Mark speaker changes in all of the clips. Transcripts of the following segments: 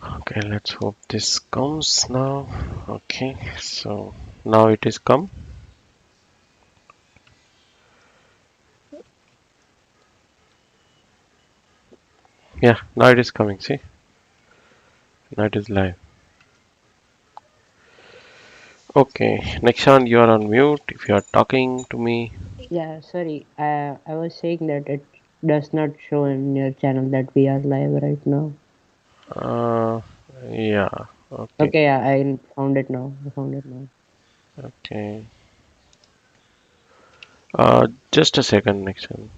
Speaker 1: Okay, let's hope this comes now. Okay, so now it is come. Yeah, now it is coming. See, now it is live. Okay, Nekshan, you are on mute if you are talking to me.
Speaker 2: Yeah, sorry. I was saying that it does not show in your channel that we are live right now.
Speaker 1: Uh, yeah, okay,
Speaker 2: Okay, yeah, I found it now. I found it now.
Speaker 1: okay. Just a second, Nekshan.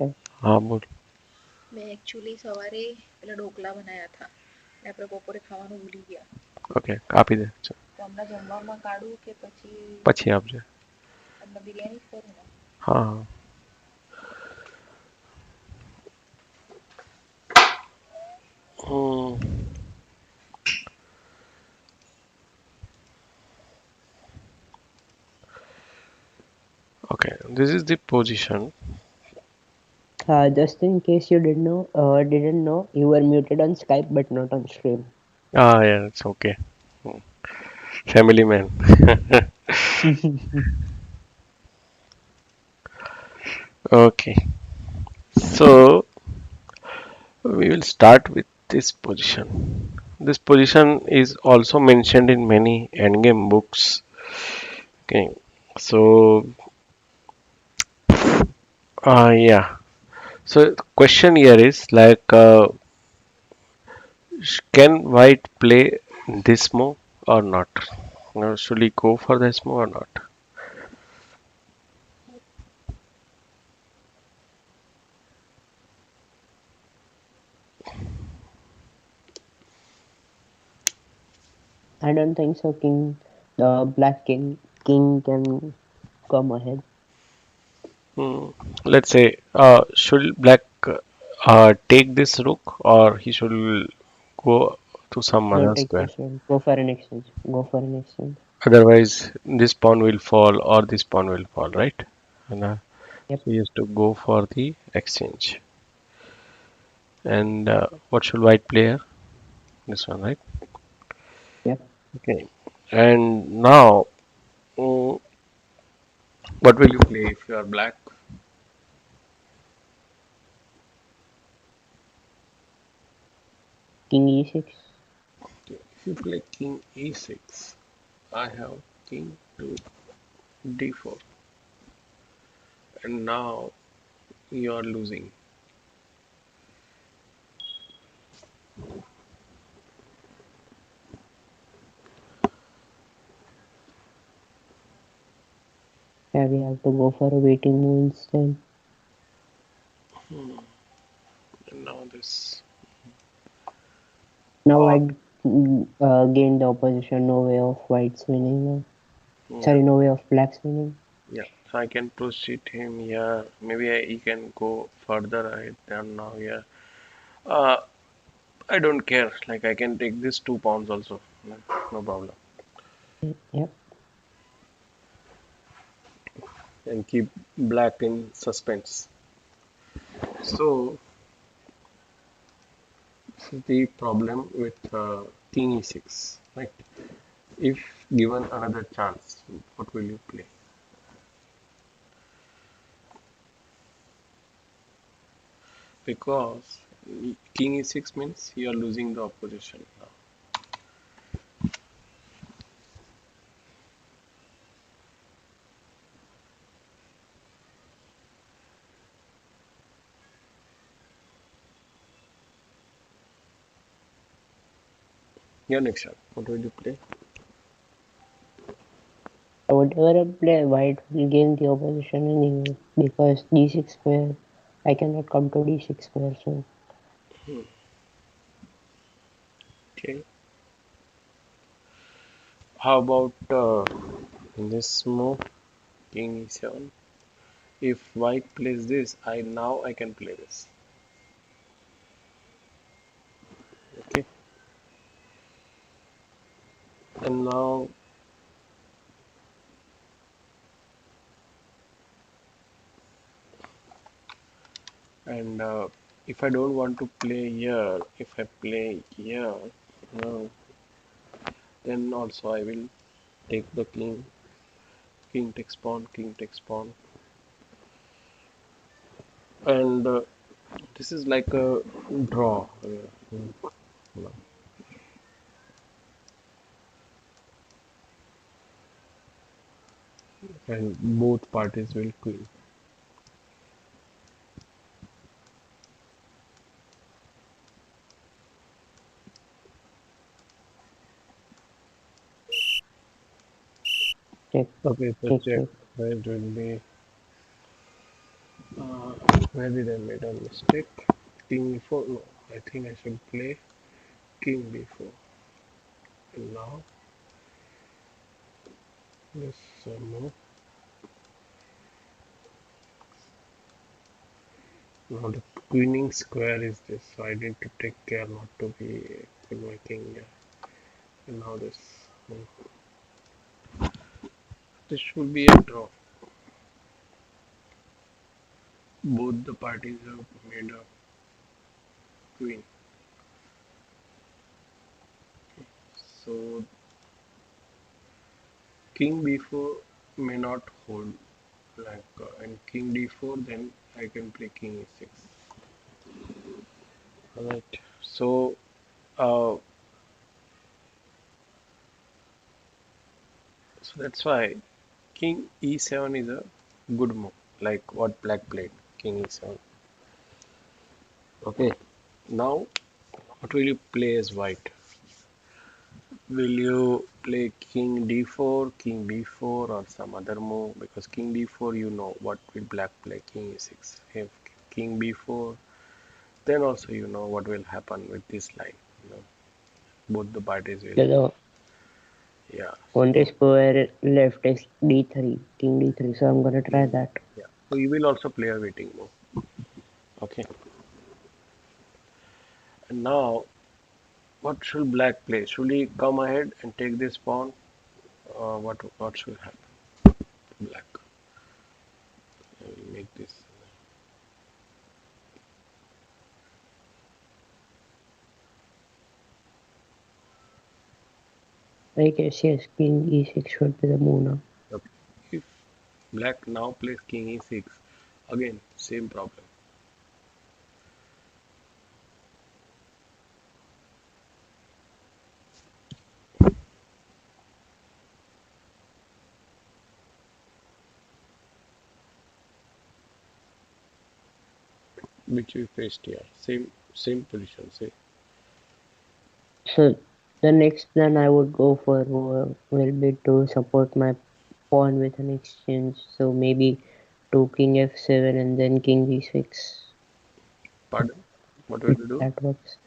Speaker 2: Okay.
Speaker 1: हाँ बोल.
Speaker 3: મેં actually સવારે પેલા ઢોકળા બનાવ્યા હતા ને આપણે બપોરે ખાવાનું ભૂલી ગયા
Speaker 1: Okay, આપી દે.
Speaker 3: તો હમણાં જમવામાં કાઢું કે પછી
Speaker 1: પછી આપજે.
Speaker 3: હમણાં બિરયાની જ કરું ને.
Speaker 1: હા હા. Hmm. Okay, this is the position.
Speaker 2: Just in case you didn't know, you were muted on Skype but not on stream.
Speaker 1: Ah, yeah, it's okay. Hmm. Family man. Okay, so we will start with this position. This position is also mentioned in many endgame books. Okay, so yeah. So question here is like, can white play this move or not? Should he go for this move or not?
Speaker 2: I don't think so. The Black King can come ahead.
Speaker 1: Hmm. Let's say, should black take this rook or he should go to some
Speaker 2: No,
Speaker 1: other
Speaker 2: take
Speaker 1: square?
Speaker 2: this one. Go for an exchange. Go for an exchange.
Speaker 1: Otherwise, this pawn will fall or this pawn will fall, right? And
Speaker 2: Yep.
Speaker 1: so he has to go for the exchange. And what should white play here? This one, right?
Speaker 2: Yep.
Speaker 1: Okay. And now, mm, what will you play if you are black?
Speaker 2: King e6.
Speaker 1: Okay. If you play king e6, I have king to d4, and now you are losing.
Speaker 2: Yeah, we have to go for a waiting move instead.
Speaker 1: And now this.
Speaker 2: Now
Speaker 1: Uh,
Speaker 2: white gained the opposition. No way of white's winning now.
Speaker 1: yeah,
Speaker 2: Sorry, no way of black's winning.
Speaker 1: yeah. So I can proceed him here. Maybe he can go further ahead than now here. Uh, I don't care. Like I can take this 2 pounds also. No, no problem.
Speaker 2: Yep.
Speaker 1: And keep black in suspense. So this is the problem with king e6. Right. If given another chance, what will you play? Because king e6 means you are losing the opposition now. Your next shot. What will you play?
Speaker 2: Whatever I play, white will gain the opposition anyway because d6 square. I cannot come to d6 square, so
Speaker 1: Okay. How about this move, king e7? If white plays this, I now I can play this. Okay. And now and if I don't want to play here, if I play here, uh, then also I will take the king. King takes pawn, king takes pawn, and this is like a draw. No. And both parties will queen.
Speaker 2: Check,
Speaker 1: Okay, so
Speaker 2: check,
Speaker 1: check.
Speaker 2: check.
Speaker 1: Where will be? Uh, where did I made a mistake? King b4. No, I think I should play king b4. And now this move. Now the queening square is this, so I need to take care not to be with my king here. And now this. This should be a draw. Both the parties have made a queen. So king b4 may not hold. Like and king d4, then I can play king e6. Alright. So uh, so that's why king e7 is a good move. Like what black played, king e7. Okay. Now what will you play as white? Will you play king d4, king b4, or some other move? Because king d4, you know what will black play, king e6. If king b4, then also you know what will happen with this line. You know, both the parties will,
Speaker 2: So the
Speaker 1: yeah.
Speaker 2: only
Speaker 1: So
Speaker 2: square left is d3, king d3. So I'm gonna try
Speaker 1: king,
Speaker 2: that.
Speaker 1: yeah. So you will also play a waiting move. Okay. And now, what should black play? Should he come ahead and take this pawn? What should happen? Black. I will make this.
Speaker 2: I guess yes, king e6 should be the move now.
Speaker 1: Okay. If black now plays king e6, again same problem. Which we faced here. Same position. Say
Speaker 2: So the next plan I would go for will be to support my pawn with an exchange. So maybe to king f7 and then king d6.
Speaker 1: pardon. What will
Speaker 2: If
Speaker 1: you do?
Speaker 2: that works.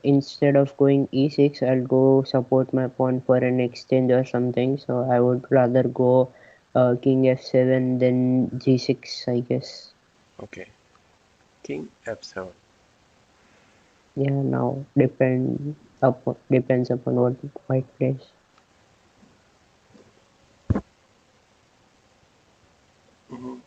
Speaker 2: Instead of going e6, I'll go support my pawn for an exchange or something. So I would rather go king f7 then g6, I guess.
Speaker 1: Okay. King f7.
Speaker 2: Yeah, now depends upon what white plays.
Speaker 1: Hmm.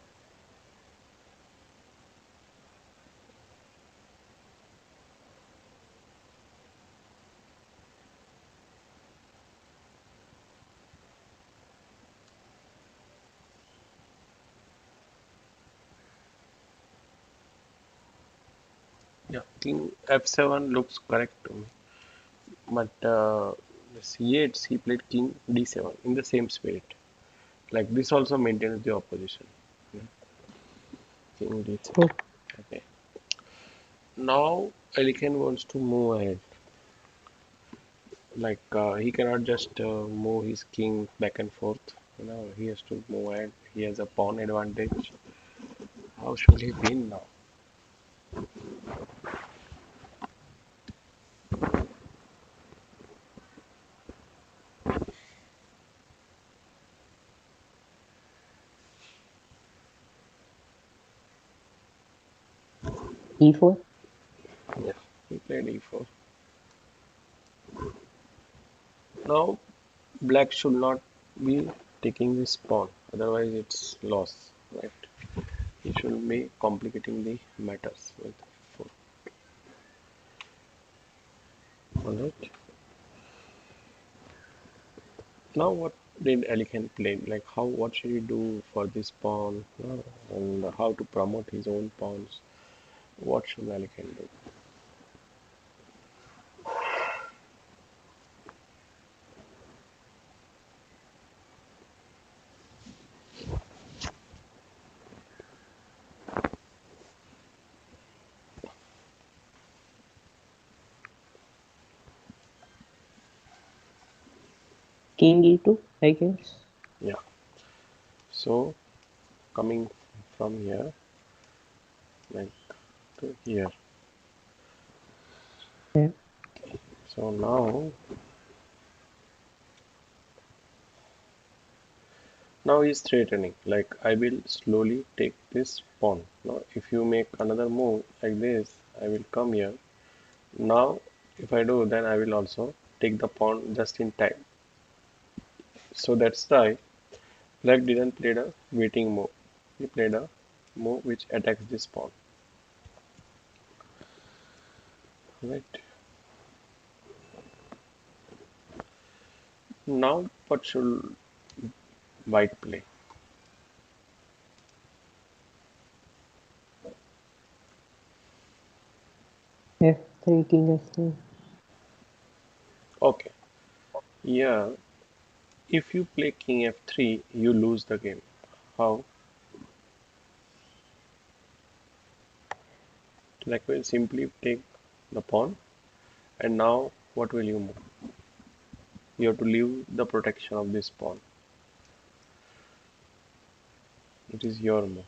Speaker 1: Yeah. King f7 looks correct to me. But this Yates he played king d7 in the same spirit. Like this also maintains the opposition. Yeah. King d7.
Speaker 2: Oh,
Speaker 1: Okay. Now Alekhine wants to move ahead. Like he cannot just move his king back and forth. You know, he has to move ahead. He has a pawn advantage. How should he win now?
Speaker 2: e4.
Speaker 1: Yes, he played e4. Now black should not be taking this pawn, otherwise it's loss. Right? he should be complicating the matters with f4. Alright. Now what did Alekhine play? Like how what should he do for this pawn and how to promote his own pawns? What should Alekhine do?
Speaker 2: King e2, I guess.
Speaker 1: Yeah. So coming from here, like to here.
Speaker 2: Yeah.
Speaker 1: So now he's threatening. Like I will slowly take this pawn. Now if you make another move like this, I will come here. Now if I do, then I will also take the pawn just in time. So that's why Black didn't play a waiting move. He played a move which attacks this pawn. Right. Now what should White play?
Speaker 2: f3, king f3.
Speaker 1: Okay. Yeah. If you play King f3, you lose the game. How? Like we'll simply take the pawn, and now what will you move? You have to leave the protection of this pawn. It is your move,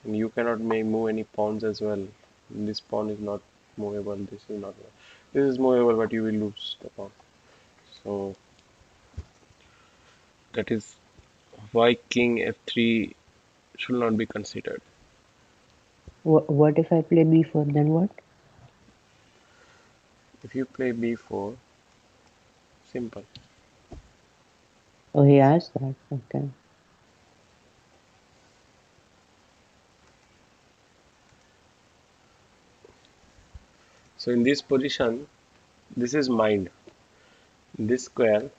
Speaker 1: and you cannot move any pawns as well. This pawn is not movable. This is not. This is movable, but you will lose the pawn. So that is why King f3 should not be considered.
Speaker 2: What if I play b4? Then what?
Speaker 1: If you play b4, simple.
Speaker 2: Oh, he asked that. Okay.
Speaker 1: So in this position, this is mined. This square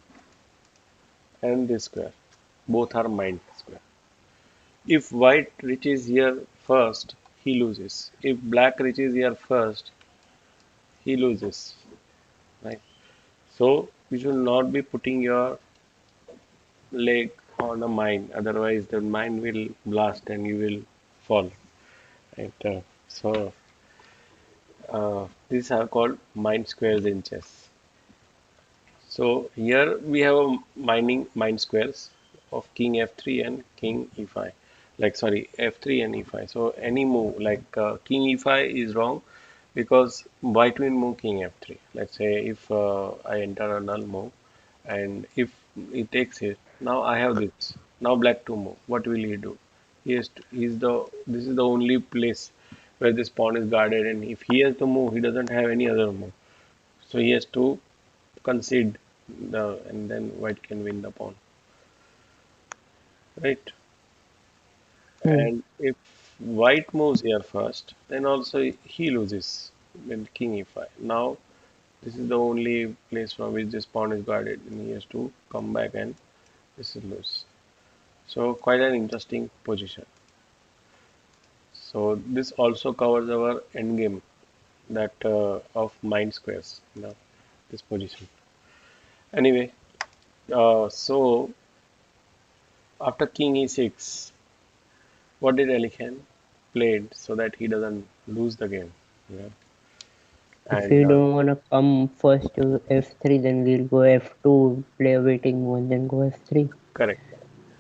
Speaker 1: and this square, both are mined square. If white reaches here first, he loses. If black reaches here first, he loses. Right. So you should not be putting your leg on a mine, otherwise the mine will blast and you will fall. Right. These are called mine squares in chess. So here we have a mining mine squares of king f3 and king e5. Like sorry, f3 and e5. So any move like king e5 is wrong because white will move king f3. Let's say if I enter a null move and if he takes it, now I have this. Now black to move. What will he do? He's the this is the only place where this pawn is guarded, and if he has to move, he doesn't have any other move. So he has to concede and then white can win the pawn, right?
Speaker 2: Hmm.
Speaker 1: And if white moves here first, then also he loses with king e5. Now this is the only place from which this pawn is guarded, and he has to come back and this is loose. So quite an interesting position. So this also covers our endgame that of mind squares. This position. Anyway, so after king e6, what did Alekhine played so that he doesn't lose the game? Yeah.
Speaker 2: If
Speaker 1: And
Speaker 2: you don't wanna come first to f3, then we'll go f2, play a waiting one, then go f3.
Speaker 1: correct.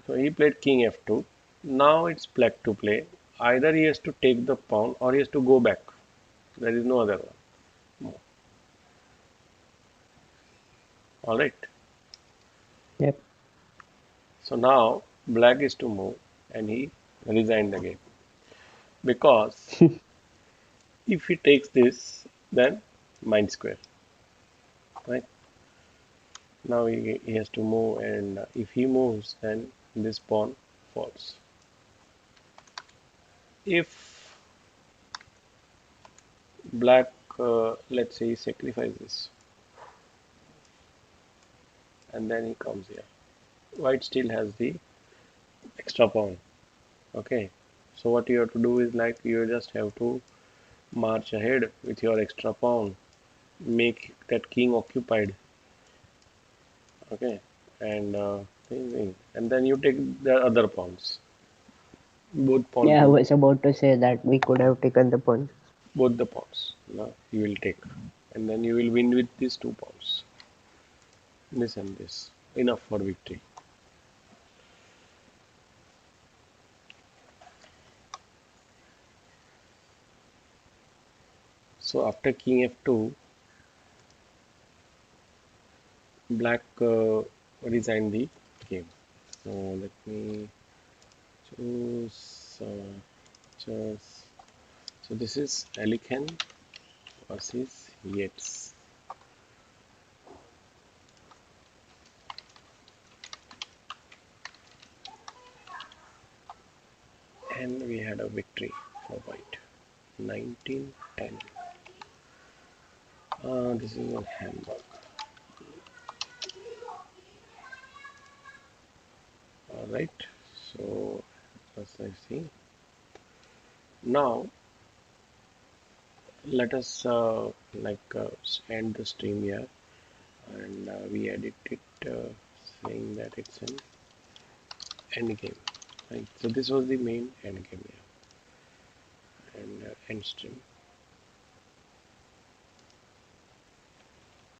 Speaker 1: So he played king f2. Now it's black to play. Either he has to take the pawn or he has to go back. There is no other one. All right.
Speaker 2: Yep.
Speaker 1: So now black is to move and he resigned the game because if he takes this, then mind square. Right. Now he has to move, and if he moves, then this pawn falls. if black, let's say he sacrifices, and then he comes here, white still has the extra pawn. Okay, so what you have to do is like you just have to march ahead with your extra pawn, make that king occupied. Okay, and and then you take the other pawns, both pawn
Speaker 2: Yeah, I
Speaker 1: to
Speaker 2: was about to say that we could have taken the pawn.
Speaker 1: both the pawns. No, you will take, and then you will win with these two pawns. This and this, enough for victory. So after king f2, black resigned the game. So let me choose. Choose. So this is Alekhine versus Yates, and we had a victory for white, 1910. This is in Hamburg. All right. So as I see now, let us end the stream here, and we edit it saying that it's an end game. Right. So this was the main end game here, and end stream.